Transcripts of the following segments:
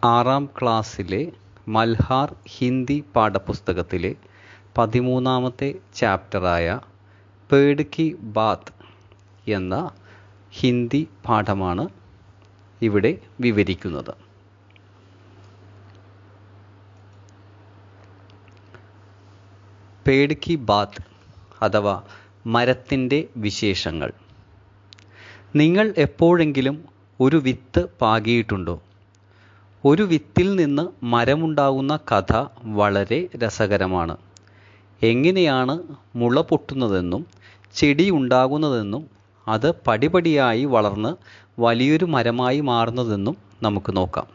ആറാം ക്ലാസ്സിലെ മൽഹാർ ഹിന്ദി പാഠപുസ്തകത്തിലെ 13ാമത്തെ ചാപ്റ്ററായ പേഡ് കി ബാത്ത് എന്ന ഹിന്ദി പാഠമാണ് ഇവിടെ വിവരിക്കുന്നത്. പേഡ് കി ബാത്ത് അഥവാ മരത്തിൻ്റെ വിശേഷങ്ങൾ. നിങ്ങൾ എപ്പോഴെങ്കിലും ഒരു വിത്ത് പാകിയിട്ടുണ്ടോ? ഒരു വിത്തിൽ നിന്ന് മരമുണ്ടാകുന്ന കഥ വളരെ രസകരമാണ്. എങ്ങനെയാണ് മുള പൊട്ടുന്നതെന്നും ചെടി ഉണ്ടാകുന്നതെന്നും അത് പടിപടിയായി വളർന്ന് വലിയൊരു മരമായി മാറുന്നതെന്നും നമുക്ക് നോക്കാം.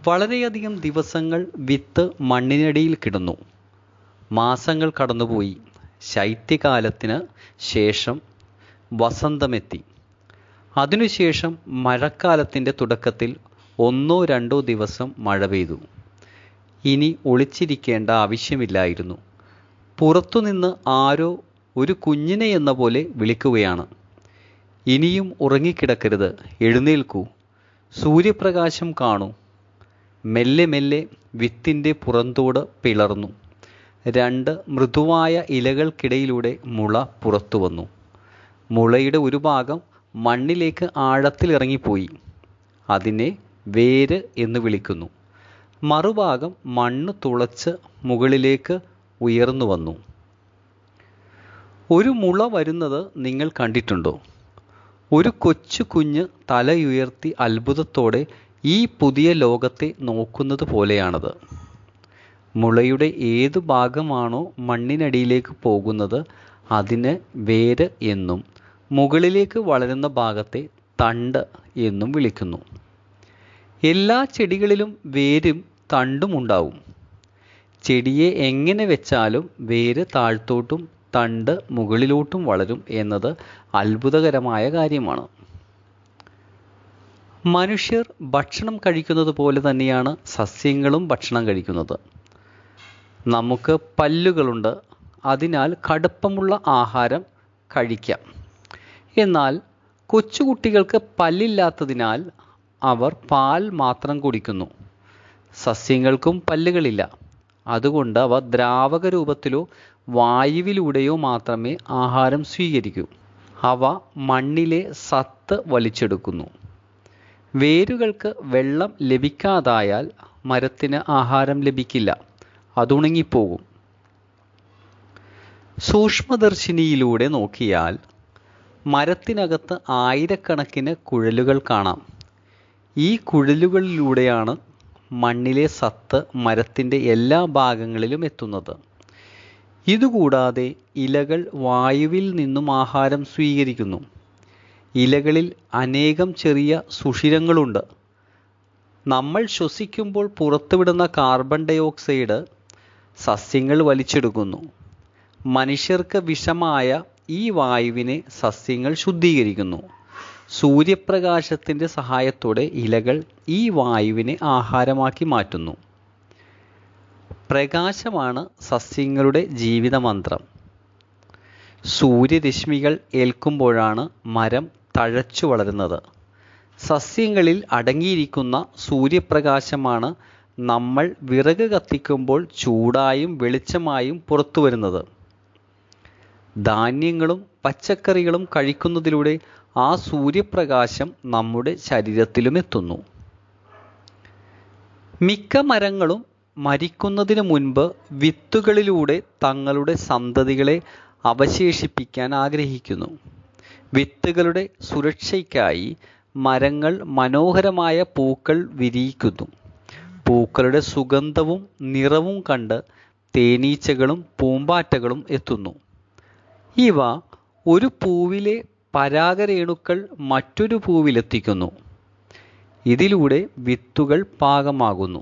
വളരെയധികം ദിവസങ്ങൾ വിത്ത് മണ്ണിനടിയിൽ കിടന്നു. മാസങ്ങൾ കടന്നുപോയി. ശൈത്യകാലത്തിന് ശേഷം വസന്തമെത്തി. അതിനുശേഷം മഴക്കാലത്തിൻ്റെ തുടക്കത്തിൽ 1-2 ദിവസം മഴ പെയ്തു. ഇനി ഒളിച്ചിരിക്കേണ്ട ആവശ്യമില്ലായിരുന്നു. പുറത്തുനിന്ന് ആരോ ഒരു കുഞ്ഞിനെ എന്ന പോലെ വിളിക്കുകയാണ്. ഇനിയും ഉറങ്ങിക്കിടക്കരുത്, എഴുന്നേൽക്കൂ, സൂര്യപ്രകാശം കാണൂ. മെല്ലെ മെല്ലെ വിത്തിൻ്റെ പുറന്തോട് പിളർന്നു. 2 മൃദുവായ ഇലകൾക്കിടയിലൂടെ മുള പുറത്തു വന്നു. മുളയുടെ ഒരു ഭാഗം മണ്ണിലേക്ക് ആഴത്തിലിറങ്ങിപ്പോയി. അതിനെ വേര് എന്ന് വിളിക്കുന്നു. മറുഭാഗം മണ്ണ് തുളച്ച് മുകളിലേക്ക് ഉയർന്നു വന്നു. ഒരു മുള വരുന്നത് നിങ്ങൾ കണ്ടിട്ടുണ്ടോ? ഒരു കൊച്ചു കുഞ്ഞ് തലയുയർത്തി അത്ഭുതത്തോടെ ഈ പുതിയ ലോകത്തെ നോക്കുന്നത് പോലെയാണത്. മുളയുടെ ഏതു ഭാഗമാണോ മണ്ണിനടിയിലേക്ക് പോകുന്നത് അതിന് വേര് എന്നും മുകളിലേക്ക് വളരുന്ന ഭാഗത്തെ തണ്ട് എന്നും വിളിക്കുന്നു. എല്ലാ ചെടികളിലും വേരും തണ്ടും ഉണ്ടാവും. ചെടിയെ എങ്ങനെ വെച്ചാലും വേര് താഴത്തോട്ടും തണ്ട് മുകളിലോട്ടും വളരും എന്നത് അത്ഭുതകരമായ കാര്യമാണ്. മനുഷ്യർ ഭക്ഷണം കഴിക്കുന്നത് പോലെ തന്നെയാണ് സസ്യങ്ങളും ഭക്ഷണം കഴിക്കുന്നത്. നമുക്ക് പല്ലുകളുണ്ട്, അതിനാൽ കടുപ്പമുള്ള ആഹാരം കഴിക്കാം. എന്നാൽ കൊച്ചുകുട്ടികൾക്ക് പല്ലില്ലാത്തതിനാൽ അവർ പാൽ മാത്രം കുടിക്കുന്നു. സസ്യങ്ങൾക്കും പല്ലുകളില്ല. അതുകൊണ്ട് അവ ദ്രാവക രൂപത്തിലോ വായുവിലൂടെയോ മാത്രമേ ആഹാരം സ്വീകരിക്കൂ. അവ മണ്ണിലെ സത്ത് വലിച്ചെടുക്കുന്നു. വേരുകൾക്ക് വെള്ളം ലഭിക്കാതായാൽ മരത്തിന് ആഹാരം ലഭിക്കില്ല, അതുണങ്ങിപ്പോകും. സൂക്ഷ്മദർശിനിയിലൂടെ നോക്കിയാൽ മരത്തിനകത്ത് ആയിരക്കണക്കിന് കുഴലുകൾ കാണാം. ഈ കുഴലുകളിലൂടെയാണ് മണ്ണിലെ സത്ത് മരത്തിൻ്റെ എല്ലാ ഭാഗങ്ങളിലും എത്തുന്നത്. ഇതുകൂടാതെ ഇലകൾ വായുവിൽ നിന്നും ആഹാരം സ്വീകരിക്കുന്നു. ഇലകളിൽ അനേകം ചെറിയ സുഷിരങ്ങളുണ്ട്. നമ്മൾ ശ്വസിക്കുമ്പോൾ പുറത്തുവിടുന്ന കാർബൺ ഡയോക്സൈഡ് സസ്യങ്ങൾ വലിച്ചെടുക്കുന്നു. മനുഷ്യർക്ക് വിഷമായ ഈ വായുവിനെ സസ്യങ്ങൾ ശുദ്ധീകരിക്കുന്നു. സൂര്യപ്രകാശത്തിൻ്റെ സഹായത്തോടെ ഇലകൾ ഈ വായുവിനെ ആഹാരമാക്കി മാറ്റുന്നു. പ്രകാശമാണ് സസ്യങ്ങളുടെ ജീവിതമന്ത്രം. സൂര്യരശ്മികൾ ഏൽക്കുമ്പോഴാണ് മരം തഴച്ചു വളരുന്നത്. സസ്യങ്ങളിൽ അടങ്ങിയിരിക്കുന്ന സൂര്യപ്രകാശമാണ് നമ്മൾ വിറക് കത്തിക്കുമ്പോൾ ചൂടായും വെളിച്ചമായും പുറത്തു വരുന്നത്. ധാന്യങ്ങളും പച്ചക്കറികളും കഴിക്കുന്നതിലൂടെ ആ സൂര്യപ്രകാശം നമ്മുടെ ശരീരത്തിലും എത്തുന്നു. മിക്ക മരങ്ങളും മരിക്കുന്നതിന് മുൻപ് വിത്തുകളിലൂടെ തങ്ങളുടെ സന്തതികളെ അവശേഷിപ്പിക്കാൻ ആഗ്രഹിക്കുന്നു. വിത്തുകളുടെ സുരക്ഷയ്ക്കായി മരങ്ങൾ മനോഹരമായ പൂക്കൾ വിരിയിക്കുന്നു. പൂക്കളുടെ സുഗന്ധവും നിറവും കണ്ട് തേനീച്ചകളും പൂമ്പാറ്റകളും എത്തുന്നു. ഇവ ഒരു പൂവിലെ പരാഗരേണുക്കൾ മറ്റൊരു പൂവിലെത്തിക്കുന്നു. ഇതിലൂടെ വിത്തുകൾ പാകമാകുന്നു.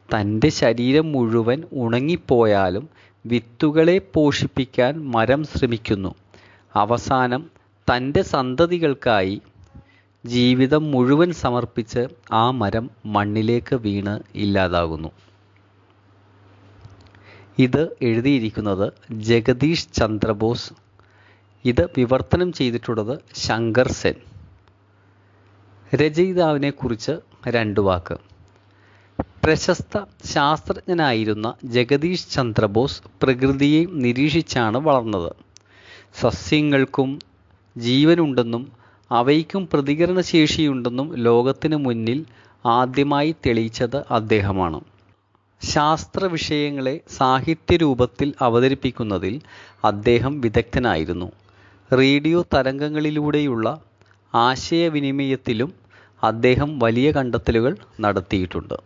തൻ്റെ ശരീരം മുഴുവൻ ഉണങ്ങിപ്പോയാലും വിത്തുകളെ പോഷിപ്പിക്കാൻ മരം ശ്രമിക്കുന്നു. അവസാനം തൻ്റെ സന്തതികൾക്കായി ജീവിതം മുഴുവൻ സമർപ്പിച്ച് ആ മരം മണ്ണിലേക്ക് വീണ് ഇല്ലാതാകുന്നു. ഇത് എഴുതിയിരിക്കുന്നത് ജഗദീഷ് ചന്ദ്രബോസ്. ഇത് വിവർത്തനം ചെയ്തിട്ടുള്ളത് ശങ്കർ സെൻ. രചയിതാവിനെക്കുറിച്ച് 2 വാക്ക്. പ്രശസ്ത ശാസ്ത്രജ്ഞനായിരുന്ന ജഗദീഷ് ചന്ദ്രബോസ് പ്രകൃതിയെ നിരീക്ഷിച്ചാണ് വളർന്നത്. സസ്യങ്ങൾക്കും ജീവനുണ്ടെന്നും അവയ്ക്കും പ്രതികരണശേഷിയുണ്ടെന്നും ലോകത്തിനു മുന്നിൽ ആദ്യമായി തെളിയിച്ചത് അദ്ദേഹമാണ്. ശാസ്ത്രവിഷയങ്ങളെ സാഹിത്യരൂപത്തിൽ അവതരിപ്പിക്കുന്നതിൽ അദ്ദേഹം വിദഗ്ധനായിരുന്നു. റേഡിയോ തരംഗങ്ങളിലൂടെയുള്ള ആശയവിനിമയത്തിലും അദ്ദേഹം വലിയ കണ്ടെത്തലുകൾ നടത്തിയിട്ടുണ്ട്.